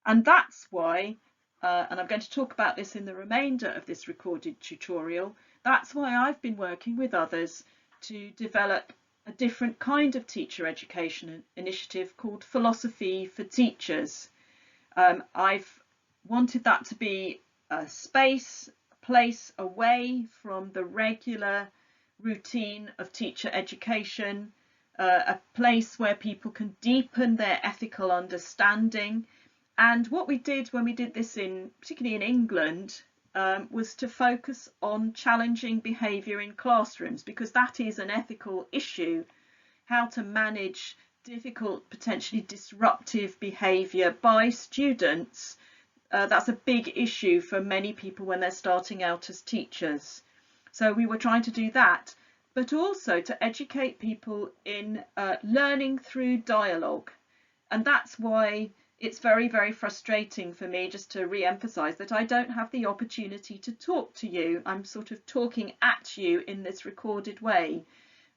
And that's why, and I'm going to talk about this in the remainder of this recorded tutorial, that's why I've been working with others to develop a different kind of teacher education initiative called Philosophy for Teachers. I've wanted that to be a space, a place away from the regular routine of teacher education, a place where people can deepen their ethical understanding. And what we did when we did this particularly in England, was to focus on challenging behaviour in classrooms, because that is an ethical issue, how to manage difficult, potentially disruptive behaviour by students. That's a big issue for many people when they're starting out as teachers. So we were trying to do that, but also to educate people in learning through dialogue. And that's why it's very, very frustrating for me, just to re-emphasize, that I don't have the opportunity to talk to you. I'm sort of talking at you in this recorded way.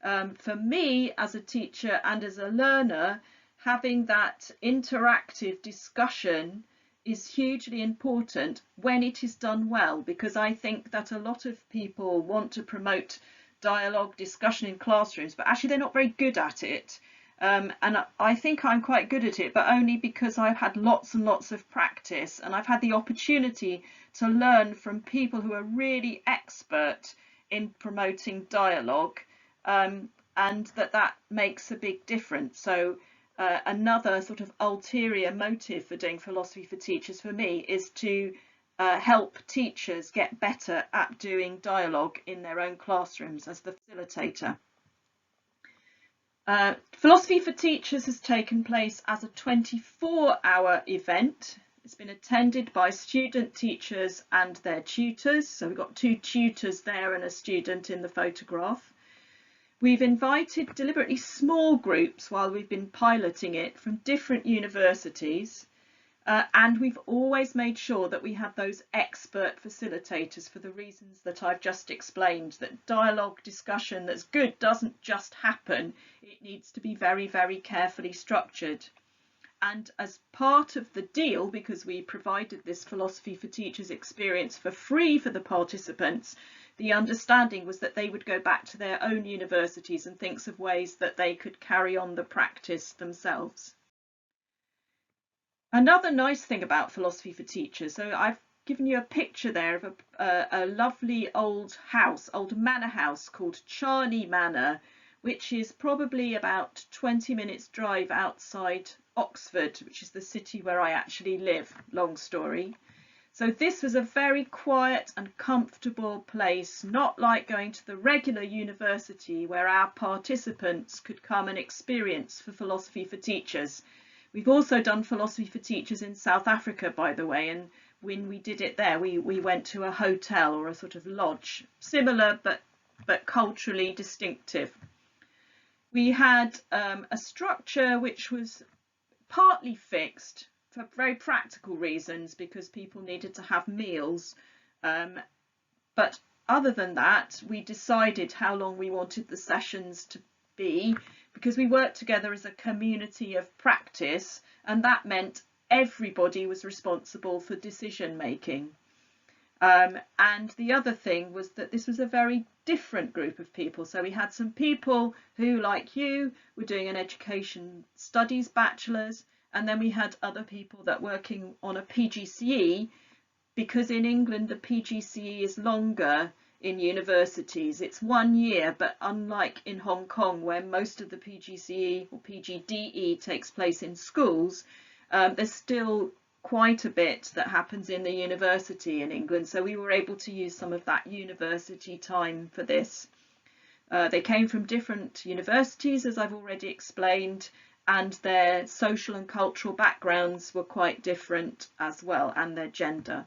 For me, as a teacher and as a learner, having that interactive discussion is hugely important when it is done well, because I think that a lot of people want to promote dialogue discussion in classrooms, but actually they're not very good at it. And I think I'm quite good at it, but only because I've had lots and lots of practice, and I've had the opportunity to learn from people who are really expert in promoting dialogue, and that makes a big difference. So another sort of ulterior motive for doing Philosophy for Teachers for me is to help teachers get better at doing dialogue in their own classrooms as the facilitator. Philosophy for Teachers has taken place as a 24-hour event. It's been attended by student teachers and their tutors. So we've got 2 tutors there and a student in the photograph. We've invited deliberately small groups while we've been piloting it from different universities. And we've always made sure that we have those expert facilitators for the reasons that I've just explained, that dialogue discussion that's good doesn't just happen. It needs to be very, very carefully structured. And as part of the deal, because we provided this Philosophy for Teachers experience for free for the participants, the understanding was that they would go back to their own universities and think of ways that they could carry on the practice themselves. Another nice thing about Philosophy for Teachers, so I've given you a picture there of a lovely old house, old manor house called Charney Manor, which is probably about 20 minutes drive outside Oxford, which is the city where I actually live, long story. So this was a very quiet and comfortable place, not like going to the regular university where our participants could come and experience for Philosophy for Teachers. We've also done Philosophy for Teachers in South Africa, by the way, and when we did it there, we went to a hotel or a sort of lodge, similar but culturally distinctive. We had a structure which was partly fixed for very practical reasons, because people needed to have meals. But other than that, we decided how long we wanted the sessions to be, because we worked together as a community of practice, and that meant everybody was responsible for decision making. And the other thing was that this was a very different group of people. So we had some people who, like you, were doing an education studies bachelor's, and then we had other people that were working on a PGCE, because in England the PGCE is longer in universities. It's 1 year, but unlike in Hong Kong, where most of the PGCE or PGDE takes place in schools, there's still quite a bit that happens in the university in England. So we were able to use some of that university time for this. They came from different universities, as I've already explained, and their social and cultural backgrounds were quite different as well, and their gender.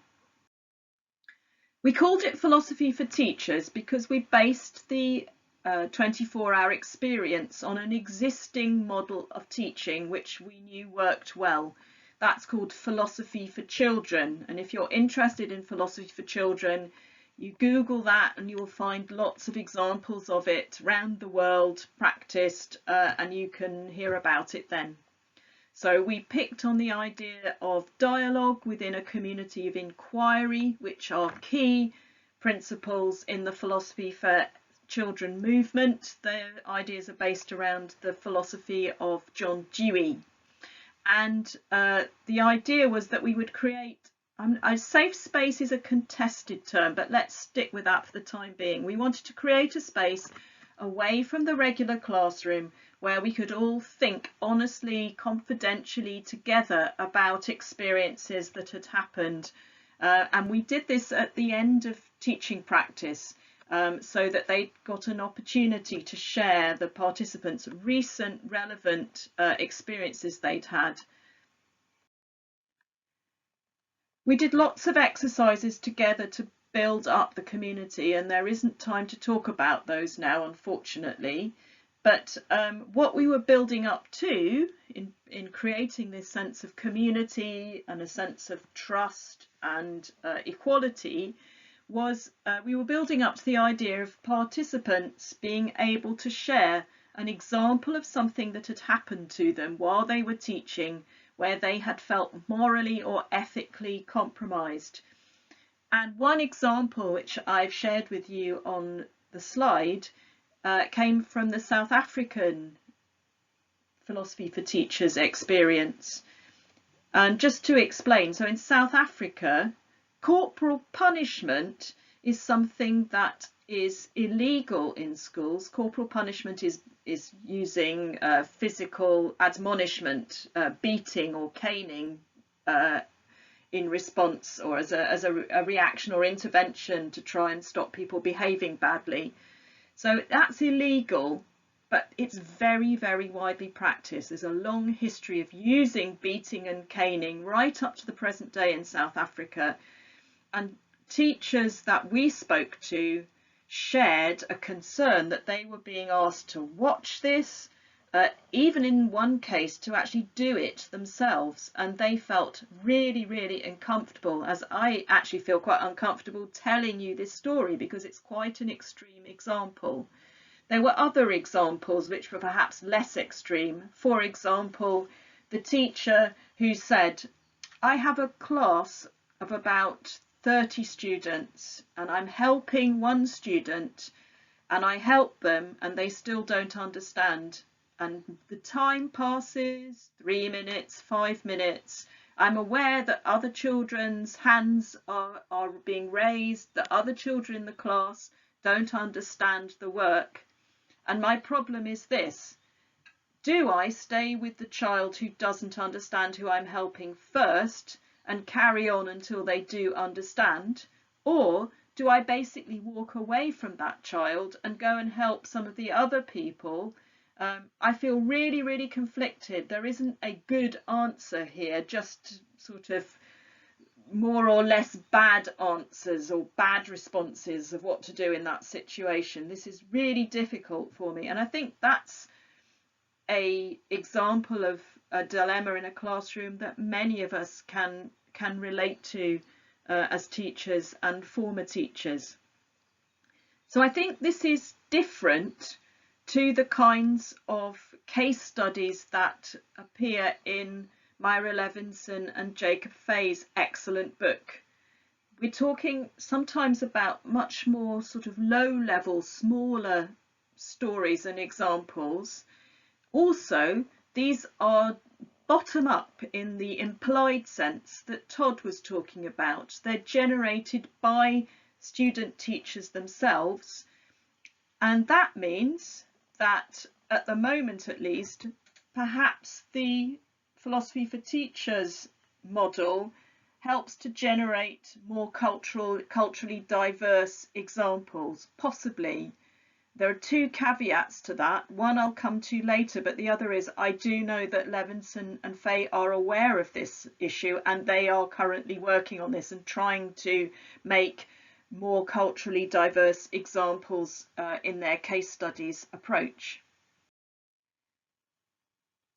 We called it Philosophy for Teachers because we based the 24-hour experience on an existing model of teaching which we knew worked well. That's called Philosophy for Children, and if you're interested in Philosophy for Children, you Google that and you will find lots of examples of it around the world practiced, and you can hear about it then. So we picked on the idea of dialogue within a community of inquiry, which are key principles in the Philosophy for Children movement. Their ideas are based around the philosophy of John Dewey. And the idea was that we would create, a safe space is a contested term, but let's stick with that for the time being. We wanted to create a space away from the regular classroom where we could all think honestly, confidentially together about experiences that had happened. And we did this at the end of teaching practice, so that they got an opportunity to share, the participants, recent relevant experiences they'd had. We did lots of exercises together to build up the community, and there isn't time to talk about those now, unfortunately. But what we were building up to in creating this sense of community and a sense of trust and equality was we were building up to the idea of participants being able to share an example of something that had happened to them while they were teaching, where they had felt morally or ethically compromised. And one example, which I've shared with you on the slide, came from the South African Philosophy for Teachers experience. And just to explain, so in South Africa, corporal punishment is something that is illegal in schools. Corporal punishment is using physical admonishment, beating or caning in response or as a reaction or intervention to try and stop people behaving badly. So that's illegal, but it's very, very widely practiced. There's a long history of using beating and caning right up to the present day in South Africa. And teachers that we spoke to shared a concern that they were being asked to watch this, even in one case to actually do it themselves, and they felt really, really uncomfortable, as I actually feel quite uncomfortable telling you this story because it's quite an extreme example. There were other examples which were perhaps less extreme. For example, the teacher who said, I have a class of about 30 students and I'm helping one student, and I help them and they still don't understand, and the time passes, 3 minutes, 5 minutes. I'm aware that other children's hands are being raised, that other children in the class don't understand the work, and my problem is this: do I stay with the child who doesn't understand, who I'm helping, first and carry on until they do understand, or do I basically walk away from that child and go and help some of the other people? I feel really, really conflicted. There isn't a good answer here, just sort of more or less bad answers or bad responses of what to do in that situation. This is really difficult for me, and I think that's an example of a dilemma in a classroom that many of us can relate to as teachers and former teachers. So I think this is different to the kinds of case studies that appear in Myra Levinson and Jacob Fay's excellent book. We're talking sometimes about much more sort of low-level, smaller stories and examples. Also, these are bottom up in the implied sense that Todd was talking about. They're generated by student teachers themselves, and that means that at the moment at least, perhaps the Philosophy for Teachers model helps to generate more culturally diverse examples, possibly. There are two caveats to that. One I'll come to later, but the other is I do know that Levinson and Fay are aware of this issue, and they are currently working on this and trying to make more culturally diverse examples in their case studies approach.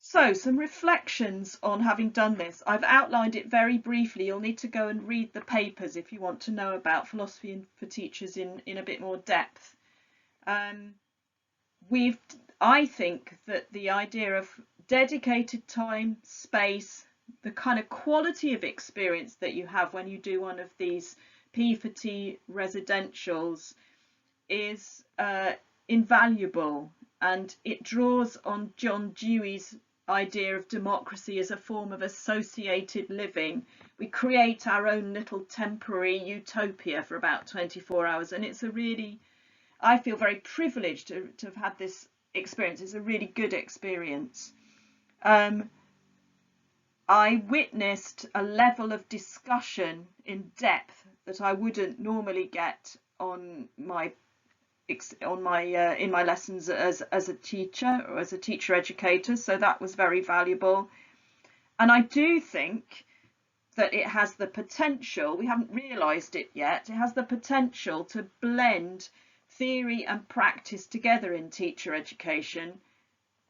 So, some reflections on having done this. I've outlined it very briefly. You'll need to go and read the papers if you want to know about Philosophy for Teachers in a bit more depth. I think that the idea of dedicated time, space, the kind of quality of experience that you have when you do one of these P4T residentials is invaluable, and it draws on John Dewey's idea of democracy as a form of associated living. We create our own little temporary utopia for about 24 hours, and it's a really, I feel very privileged to have had this experience. It's a really good experience. I witnessed a level of discussion in depth that I wouldn't normally get in my lessons as a teacher or as a teacher educator, so that was very valuable. And I do think that it has the potential, we haven't realised it yet, it has the potential to blend theory and practice together in teacher education,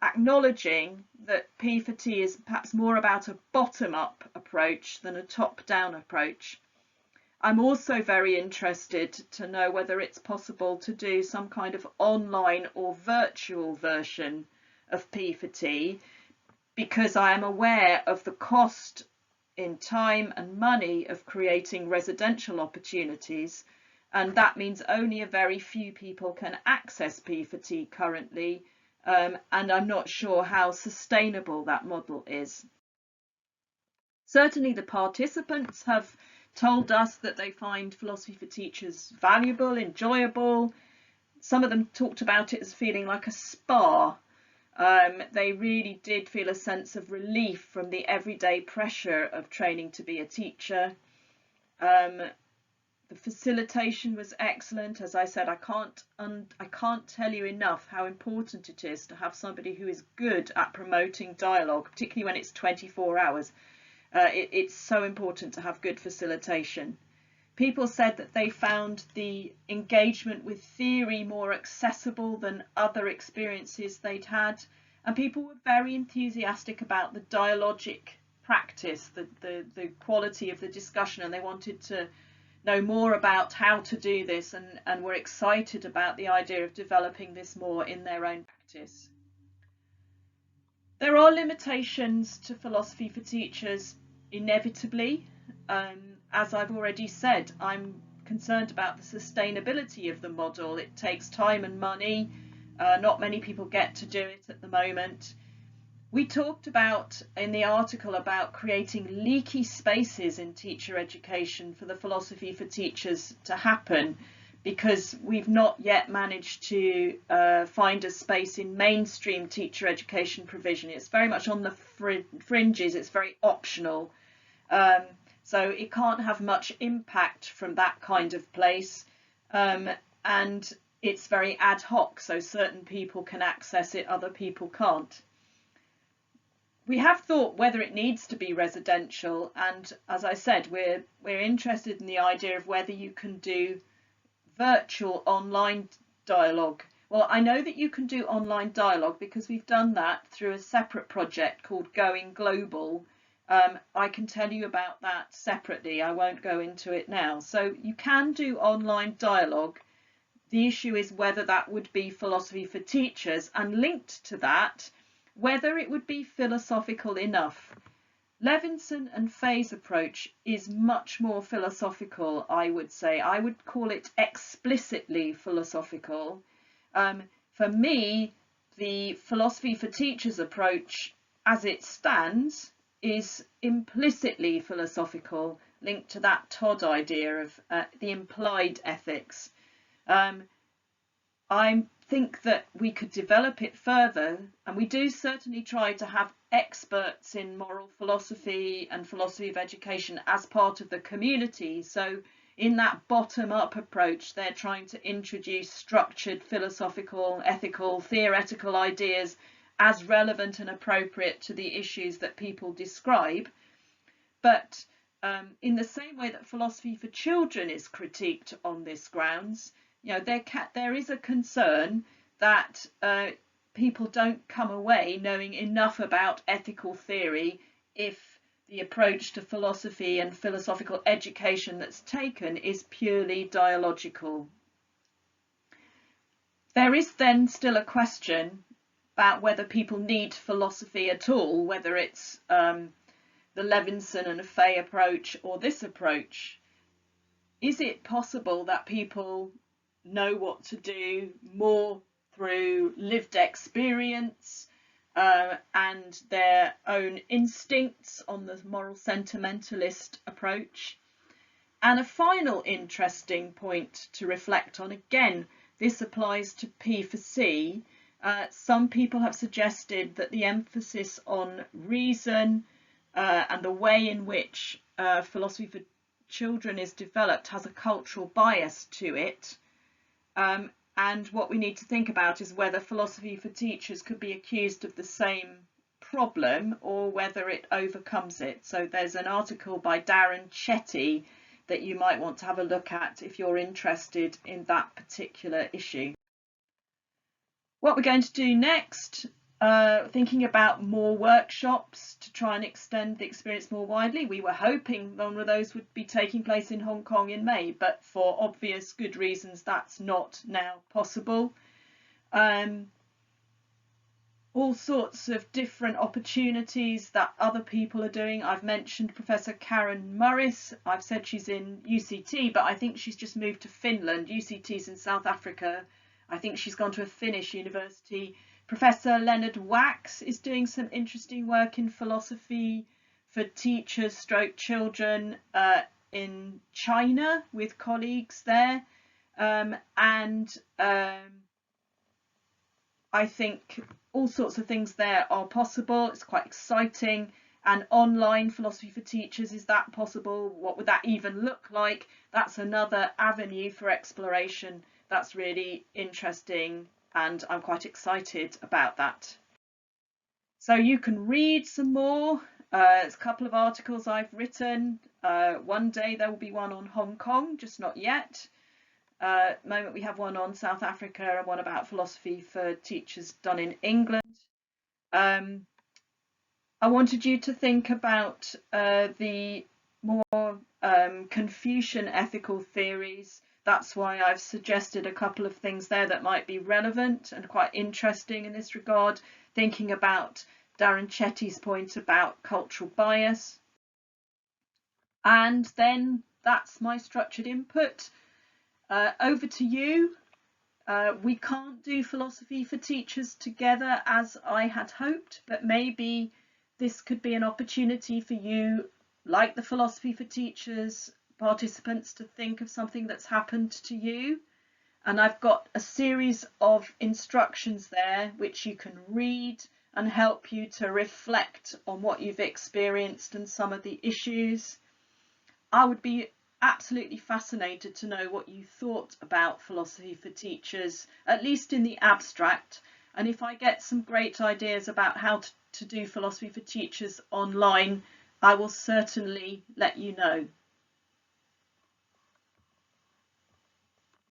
acknowledging that P4T is perhaps more about a bottom-up approach than a top-down approach. I'm also very interested to know whether it's possible to do some kind of online or virtual version of P4T, because I am aware of the cost in time and money of creating residential opportunities, and that means only a very few people can access P4T currently, and I'm not sure how sustainable that model is. Certainly the participants have told us that they find philosophy for teachers valuable, enjoyable. Some of them talked about it as feeling like a spa. They really did feel a sense of relief from the everyday pressure of training to be a teacher. The facilitation was excellent. As I said, I can't tell you enough how important it is to have somebody who is good at promoting dialogue, particularly when it's 24 hours. It's so important to have good facilitation. People said that they found the engagement with theory more accessible than other experiences they'd had, and people were very enthusiastic about the dialogic practice, the quality of the discussion, and they wanted to know more about how to do this, and were excited about the idea of developing this more in their own practice. There are limitations to philosophy for teachers, inevitably. As I've already said, I'm concerned about the sustainability of the model. It takes time and money. Not many people get to do it at the moment. We talked about in the article about creating leaky spaces in teacher education for the philosophy for teachers to happen, because we've not yet managed to find a space in mainstream teacher education provision. It's very much on the fringes, it's very optional. So it can't have much impact from that kind of place. And it's very ad hoc, so certain people can access it, other people can't. We have thought whether it needs to be residential, and as I said, we're interested in the idea of whether you can do virtual online dialogue. Well, I know that you can do online dialogue because we've done that through a separate project called Going Global. I can tell you about that separately. I won't go into it now. So you can do online dialogue. The issue is whether that would be philosophy for teachers, and linked to that, whether it would be philosophical enough. Levinson and Fay's approach is much more philosophical, I would say. I would call it explicitly philosophical. For me, the philosophy for teachers approach, as it stands, is implicitly philosophical, linked to that Todd idea of the implied ethics. I think that we could develop it further, and we do certainly try to have experts in moral philosophy and philosophy of education as part of the community. So in that bottom-up approach, they're trying to introduce structured philosophical, ethical, theoretical ideas as relevant and appropriate to the issues that people describe. But in the same way that philosophy for children is critiqued on this grounds, you know, there is a concern that people don't come away knowing enough about ethical theory if the approach to philosophy and philosophical education that's taken is purely dialogical. There is then still a question about whether people need philosophy at all, whether it's the Levinson and Fay approach or this approach. Is it possible that people know what to do more through lived experience and their own instincts on the moral sentimentalist approach? And a final interesting point to reflect on, again, this applies to P for C. Some people have suggested that the emphasis on reason and the way in which philosophy for children is developed has a cultural bias to it. And what we need to think about is whether philosophy for teachers could be accused of the same problem or whether it overcomes it. So there's an article by Darren Chetty that you might want to have a look at if you're interested in that particular issue. What we're going to do next, thinking about more workshops to try and extend the experience more widely. We were hoping one of those would be taking place in Hong Kong in May, but for obvious good reasons that's not now possible. All sorts of different opportunities that other people are doing. I've mentioned Professor Karen Morris. I've said she's in UCT, but I think she's just moved to Finland. UCT's in South Africa. I think she's gone to a Finnish university. Professor Leonard Wax is doing some interesting work in philosophy for teachers stroke children in China with colleagues there. I think all sorts of things there are possible. It's quite exciting. And online philosophy for teachers, is that possible? What would that even look like? That's another avenue for exploration. That's really interesting, and I'm quite excited about that. So you can read some more. There's a couple of articles I've written. One day there will be one on Hong Kong, just not yet. At the moment we have one on South Africa and one about philosophy for teachers done in England. I wanted you to think about the more Confucian ethical theories. That's why I've suggested a couple of things there that might be relevant and quite interesting in this regard, thinking about Darren Chetty's point about cultural bias. And then that's my structured input. Over to you. We can't do philosophy for teachers together as I had hoped, but maybe this could be an opportunity for you, like the philosophy for teachers participants, to think of something that's happened to you. And I've got a series of instructions there which you can read and help you to reflect on what you've experienced and some of the issues. I would be absolutely fascinated to know what you thought about philosophy for teachers, at least in the abstract. And if I get some great ideas about how to do philosophy for teachers online, I will certainly let you know.